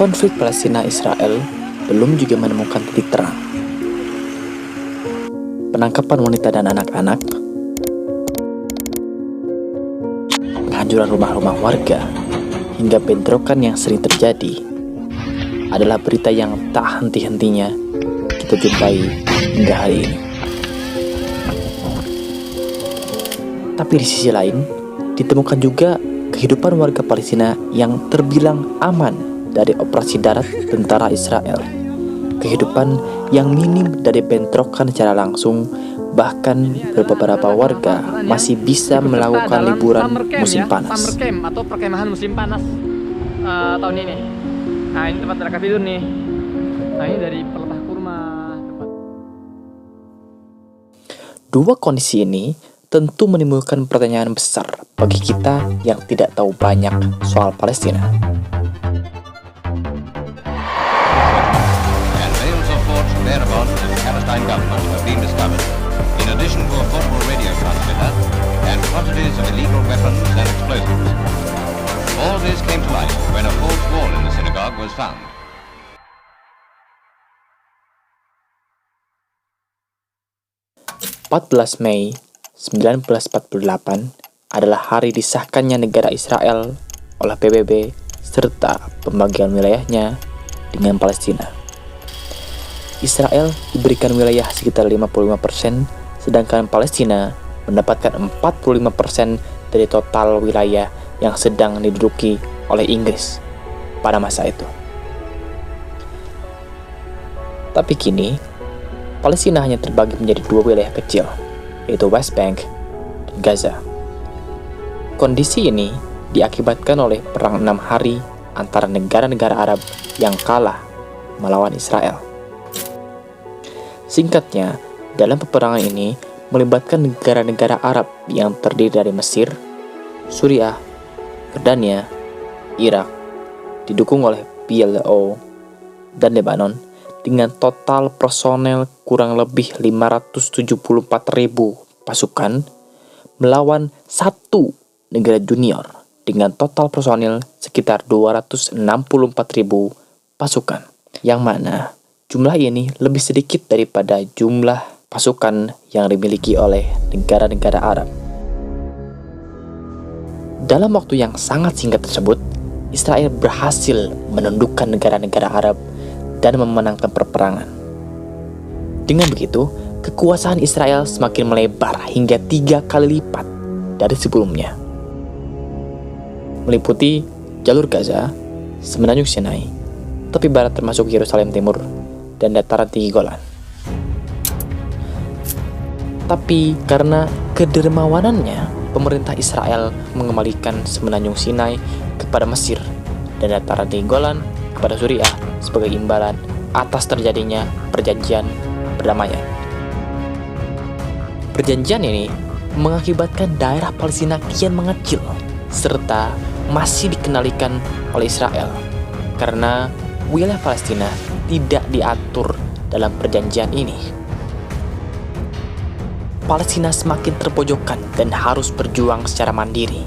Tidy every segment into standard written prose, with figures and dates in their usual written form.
konflik Palestina-Israel belum juga menemukan titik terang. Penangkapan wanita dan anak-anak, penghancuran rumah-rumah warga, hingga bentrokan yang sering terjadi adalah berita yang tak henti-hentinya kita jumpai hingga hari ini. Tapi di sisi lain, ditemukan juga kehidupan warga Palestina yang terbilang aman dari operasi darat tentara Israel. Kehidupan yang minim dari bentrokan secara langsung, bahkan beberapa warga masih bisa melakukan liburan musim panas. Summer camp atau perkemahan musim panas tahun ini. Nah, ini tempat mereka tidur nih. Nah, ini dari pelepah kurma. Dua kondisi ini tentu menimbulkan pertanyaan besar bagi kita yang tidak tahu banyak soal Palestina. Whereabouts of the Palestine government have been discovered, in addition to a portable radio transmitter and quantities of illegal weapons and explosives. All this came to light when a false wall in the synagogue was found. Mei 1948 adalah hari disahkannya negara Israel oleh PBB serta pembagian wilayahnya dengan Palestina. Israel diberikan wilayah sekitar 55%, sedangkan Palestina mendapatkan 45% dari total wilayah yang sedang diduduki oleh Inggris pada masa itu. Tapi kini, Palestina hanya terbagi menjadi dua wilayah kecil, yaitu West Bank dan Gaza. Kondisi ini diakibatkan oleh perang 6 hari antara negara-negara Arab yang kalah melawan Israel. Singkatnya, dalam peperangan ini melibatkan negara-negara Arab yang terdiri dari Mesir, Suriah, Yordania, Irak, didukung oleh PLO, dan Lebanon dengan total personel kurang lebih 574.000 pasukan melawan satu negara junior dengan total personil sekitar 264.000 pasukan, yang mana jumlah ini lebih sedikit daripada jumlah pasukan yang dimiliki oleh negara-negara Arab. Dalam waktu yang sangat singkat tersebut, Israel berhasil menundukkan negara-negara Arab dan memenangkan peperangan. Dengan begitu, kekuasaan Israel semakin melebar hingga 3 kali lipat dari sebelumnya, meliputi jalur Gaza, semenanjung Sinai, tepi barat termasuk Yerusalem Timur, dan dataran tinggi Golan. Tapi karena kedermawanannya, pemerintah Israel mengembalikan semenanjung Sinai kepada Mesir dan dataran tinggi Golan kepada Suriah sebagai imbalan atas terjadinya perjanjian perdamaian. Perjanjian ini mengakibatkan daerah Palestina kian mengecil serta masih dikendalikan oleh Israel karena wilayah Palestina tidak diatur dalam perjanjian ini. Palestina semakin terpojokkan dan harus berjuang secara mandiri.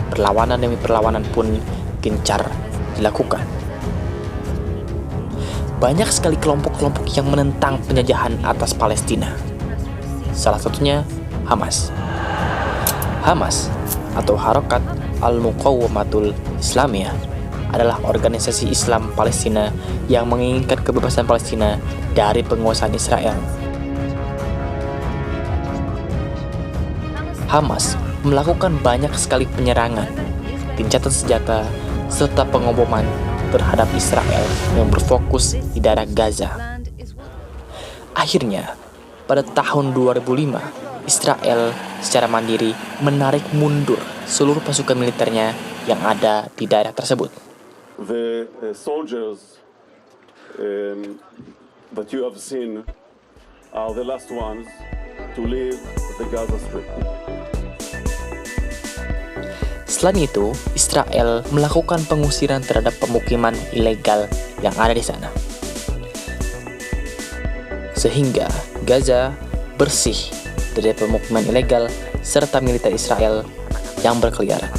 Perlawanan demi perlawanan pun gencar dilakukan. Banyak sekali kelompok-kelompok yang menentang penjajahan atas Palestina. Salah satunya Hamas. Hamas atau Harokat Al-Muqawwamatul Islamiyah adalah organisasi Islam Palestina yang menginginkan kebebasan Palestina dari penguasaan Israel. Hamas melakukan banyak sekali penyerangan, gencatan senjata, serta pengoboman terhadap Israel yang berfokus di daerah Gaza. Akhirnya, pada tahun 2005, Israel secara mandiri menarik mundur seluruh pasukan militernya yang ada di daerah tersebut. The soldiers that you have seen are the last ones to leave the Gaza Strip. Selain itu, Israel melakukan pengusiran terhadap pemukiman ilegal yang ada di sana. Sehingga Gaza bersih dari pemukiman ilegal serta militer Israel yang berkeliaran.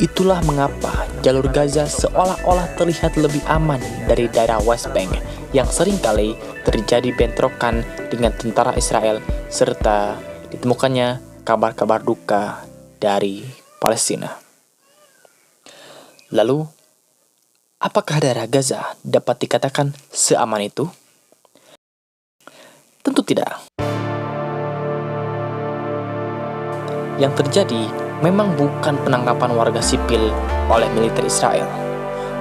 Itulah mengapa jalur Gaza seolah-olah terlihat lebih aman dari daerah West Bank yang seringkali terjadi bentrokan dengan tentara Israel serta ditemukannya kabar-kabar duka dari Palestina. Lalu, apakah daerah Gaza dapat dikatakan seaman itu? Tentu tidak. Yang terjadi memang bukan penangkapan warga sipil oleh militer Israel,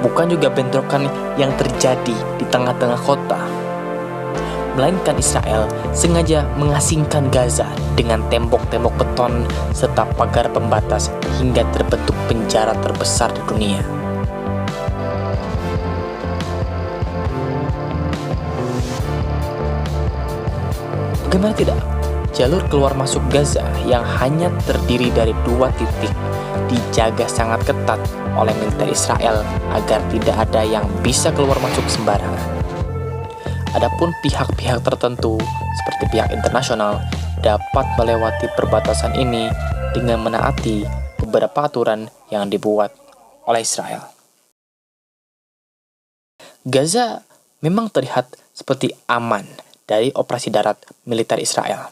bukan juga bentrokan yang terjadi di tengah-tengah kota, melainkan Israel sengaja mengasingkan Gaza dengan tembok-tembok beton serta pagar pembatas hingga terbentuk penjara terbesar di dunia. Bagaimana tidak? Jalur keluar masuk Gaza yang hanya terdiri dari 2 titik dijaga sangat ketat oleh militer Israel agar tidak ada yang bisa keluar masuk sembarangan. Adapun pihak-pihak tertentu seperti pihak internasional dapat melewati perbatasan ini dengan menaati beberapa aturan yang dibuat oleh Israel. Gaza memang terlihat seperti aman dari operasi darat militer Israel.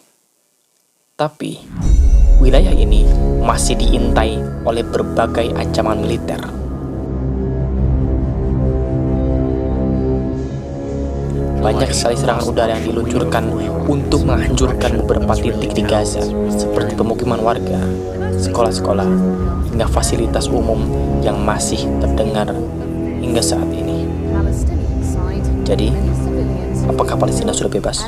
Tapi, wilayah ini masih diintai oleh berbagai ancaman militer. Banyak sekali serangan udara yang diluncurkan untuk menghancurkan beberapa titik di Gaza, seperti pemukiman warga, sekolah-sekolah, hingga fasilitas umum yang masih terdengar hingga saat ini. Jadi, apakah Palestina sudah bebas?